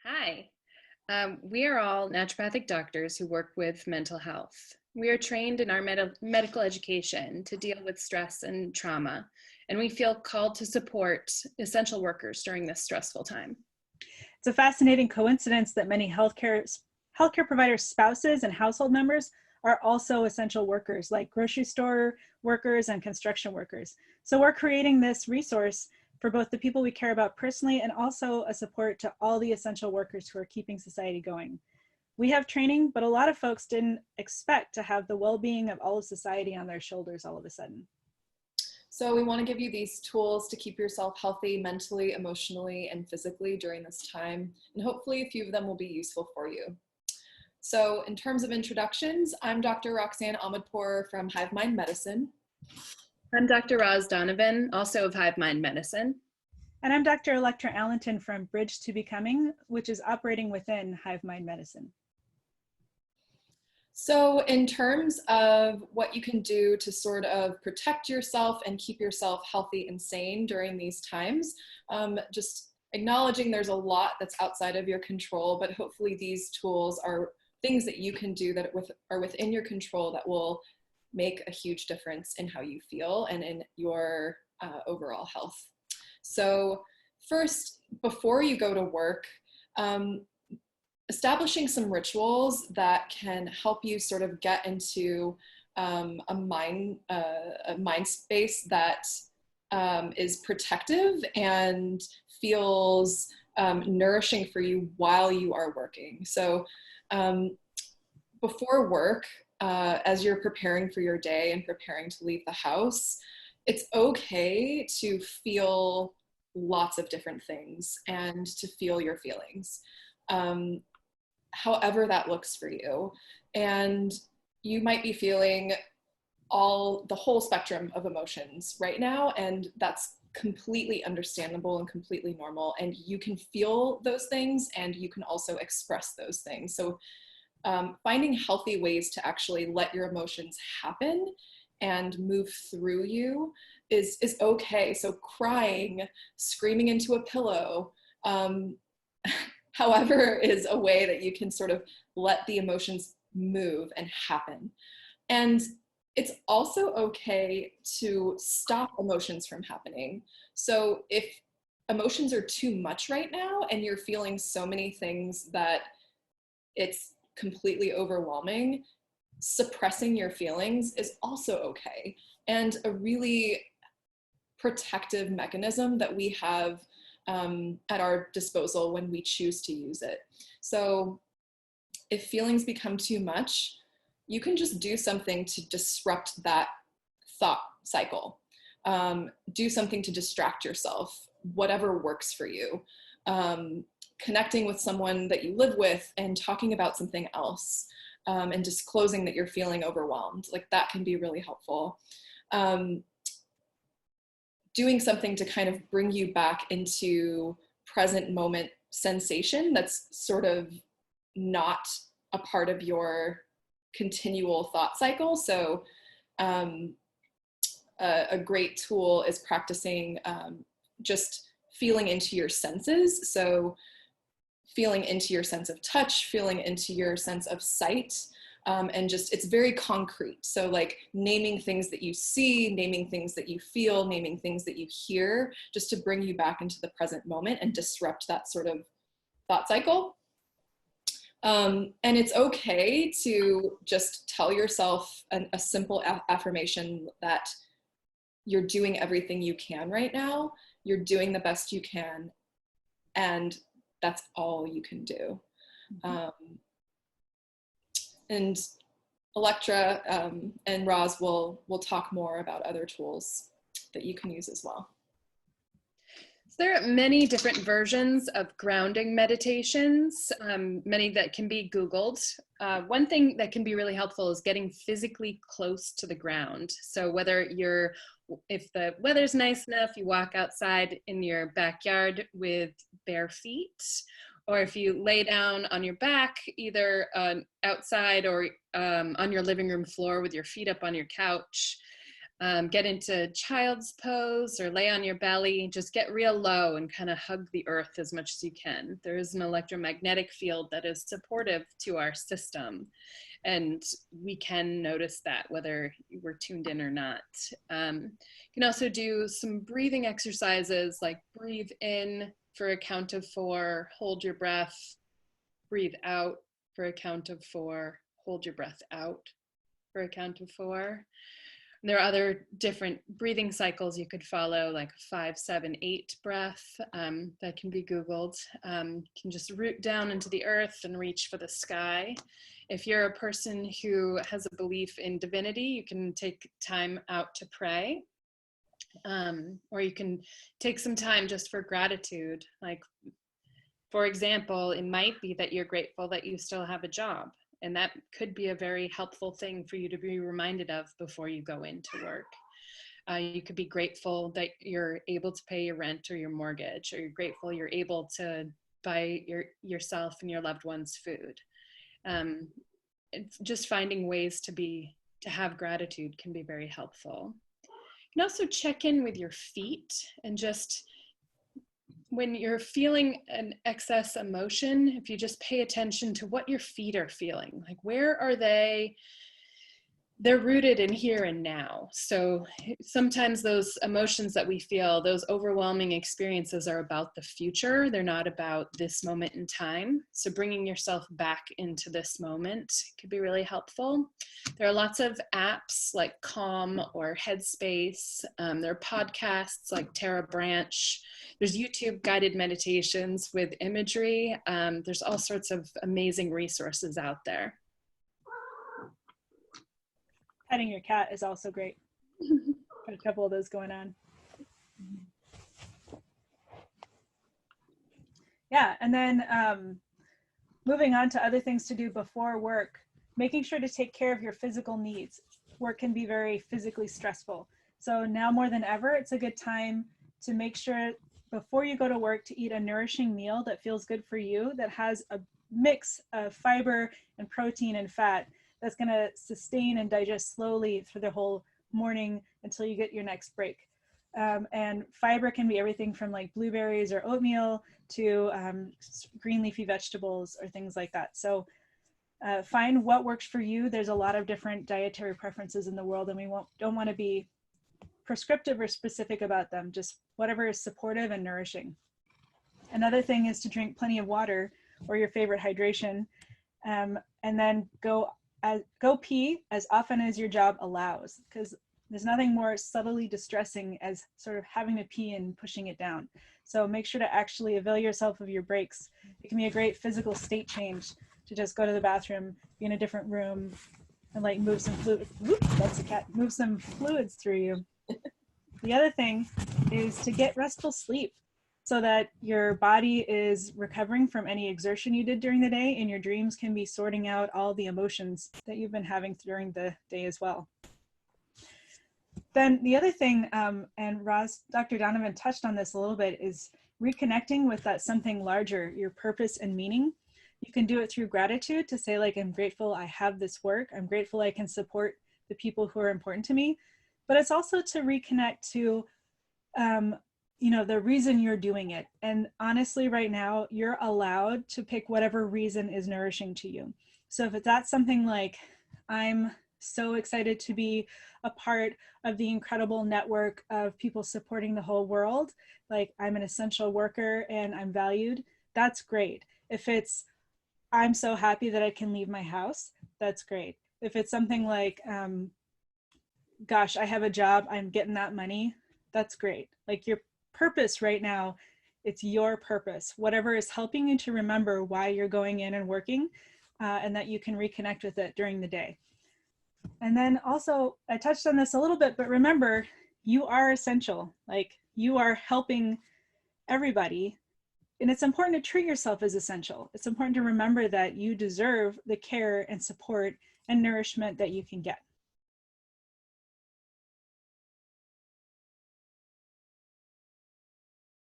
Hi. We are all naturopathic doctors who work with mental health. We are trained in our medical education to deal with stress and trauma, and we feel called to support essential workers during this stressful time. It's a fascinating coincidence that many healthcare providers' spouses and household members are also essential workers, like grocery store workers and construction workers. So we're creating this resource for both the people we care about personally and also a support to all the essential workers who are keeping society going. We have training, but a lot of folks didn't expect to have the well-being of all of society on their shoulders all of a sudden. So we want to give you these tools to keep yourself healthy mentally, emotionally, and physically during this time. And hopefully a few of them will be useful for you. So in terms of introductions, I'm Dr. Roxanne Ahmadpour from Hive Mind Medicine. I'm Dr. Donovan, also of Hive Mind Medicine. And I'm Dr. Electra Allenton from Bridge to Becoming, which is operating within Hive Mind Medicine. So in terms of what you can do to sort of protect yourself and keep yourself healthy and sane during these times, just acknowledging there's a lot that's outside of your control, but hopefully these tools are things that you can do that are within your control that will make a huge difference in how you feel and in your overall health. So first, before you go to work, establishing some rituals that can help you sort of get into a mind space that is protective and feels nourishing for you while you are working. So before work, as you're preparing for your day and preparing to leave the house, it's okay to feel lots of different things and to feel your feelings. However that looks for you. And you might be feeling the whole spectrum of emotions right now, and that's completely understandable and completely normal. And you can feel those things and you can also express those things. So finding healthy ways to actually let your emotions happen and move through you is okay. So crying, screaming into a pillow, however is a way that you can sort of let the emotions move and happen. And it's also okay to stop emotions from happening. So if emotions are too much right now and you're feeling so many things that it's completely overwhelming, suppressing your feelings is also okay, and a really protective mechanism that we have at our disposal when we choose to use it. So if feelings become too much, you can just do something to disrupt that thought cycle. Do something to distract yourself, whatever works for you. Connecting with someone that you live with and talking about something else, and disclosing that you're feeling overwhelmed. Like that can be really helpful. Doing something to kind of bring you back into present moment sensation that's sort of not a part of your continual thought cycle. So a great tool is practicing just feeling into your senses. So feeling into your sense of touch, feeling into your sense of sight, and just, it's very concrete. So like naming things that you see, naming things that you feel, naming things that you hear, just to bring you back into the present moment and disrupt that sort of thought cycle. And it's okay to just tell yourself a simple affirmation that you're doing everything you can right now, you're doing the best you can, and that's all you can do. And Electra and Roz will talk more about other tools that you can use as well. So there are many different versions of grounding meditations, many that can be Googled. One thing that can be really helpful is getting physically close to the ground. So if the weather's nice enough, you walk outside in your backyard with bare feet, or if you lay down on your back, either outside or on your living room floor with your feet up on your couch. Get into child's pose or lay on your belly. Just get real low and kind of hug the earth as much as you can. There is an electromagnetic field that is supportive to our system, and we can notice that whether we're tuned in or not. You can also do some breathing exercises, like breathe in for a count of 4, hold your breath, breathe out for a count of 4, hold your breath out for a count of 4. There are other different breathing cycles you could follow, like 5, 7, 8 breath that can be Googled. You can just root down into the earth and reach for the sky. If you're a person who has a belief in divinity, you can take time out to pray. Or you can take some time just for gratitude. Like, for example, it might be that you're grateful that you still have a job. And that could be a very helpful thing for you to be reminded of before you go into work. You could be grateful that you're able to pay your rent or your mortgage, or you're grateful you're able to buy yourself and your loved ones food. It's just finding ways to have gratitude can be very helpful. You can also check in with your feet, and just when you're feeling an excess emotion, if you just pay attention to what your feet are feeling, like where are they? They're rooted in here and now. So sometimes those emotions that we feel, those overwhelming experiences, are about the future. They're not about this moment in time. So bringing yourself back into this moment could be really helpful. There are lots of apps like Calm or Headspace. There are podcasts like Tara Branch. There's YouTube guided meditations with imagery. There's all sorts of amazing resources out there. Petting your cat is also great. Got a couple of those going on. Yeah, and then moving on to other things to do before work, making sure to take care of your physical needs. Work can be very physically stressful. So now more than ever, it's a good time to make sure before you go to work to eat a nourishing meal that feels good for you, that has a mix of fiber and protein and fat that's going to sustain and digest slowly through the whole morning until you get your next break. And fiber can be everything from like blueberries or oatmeal to green leafy vegetables or things like that. So find what works for you. There's a lot of different dietary preferences in the world, and we don't want to be prescriptive or specific about them, just whatever is supportive and nourishing. Another thing is to drink plenty of water or your favorite hydration, and then go pee as often as your job allows, because there's nothing more subtly distressing as sort of having to pee and pushing it down. So make sure to actually avail yourself of your breaks. It can be a great physical state change to just go to the bathroom, be in a different room, and like move some fluid. Whoop, that's a cat. Move some fluids through you. The other thing is to get restful sleep, so that your body is recovering from any exertion you did during the day, and your dreams can be sorting out all the emotions that you've been having during the day as well. Then the other thing, and Dr. Donovan touched on this a little bit, is reconnecting with that something larger, your purpose and meaning. You can do it through gratitude, to say like, I'm grateful I have this work. I'm grateful I can support the people who are important to me. But it's also to reconnect to the reason you're doing it. And honestly, right now, you're allowed to pick whatever reason is nourishing to you. So if that's something like, I'm so excited to be a part of the incredible network of people supporting the whole world, like I'm an essential worker and I'm valued, that's great. If it's, I'm so happy that I can leave my house, that's great. If it's something like, gosh, I have a job, I'm getting that money, that's great. Like your purpose right now, it's your purpose, whatever is helping you to remember why you're going in and working, and that you can reconnect with it during the day. And then also, I touched on this a little bit, but remember, you are essential. Like you are helping everybody, and it's important to treat yourself as essential. It's important to remember that you deserve the care and support and nourishment that you can get.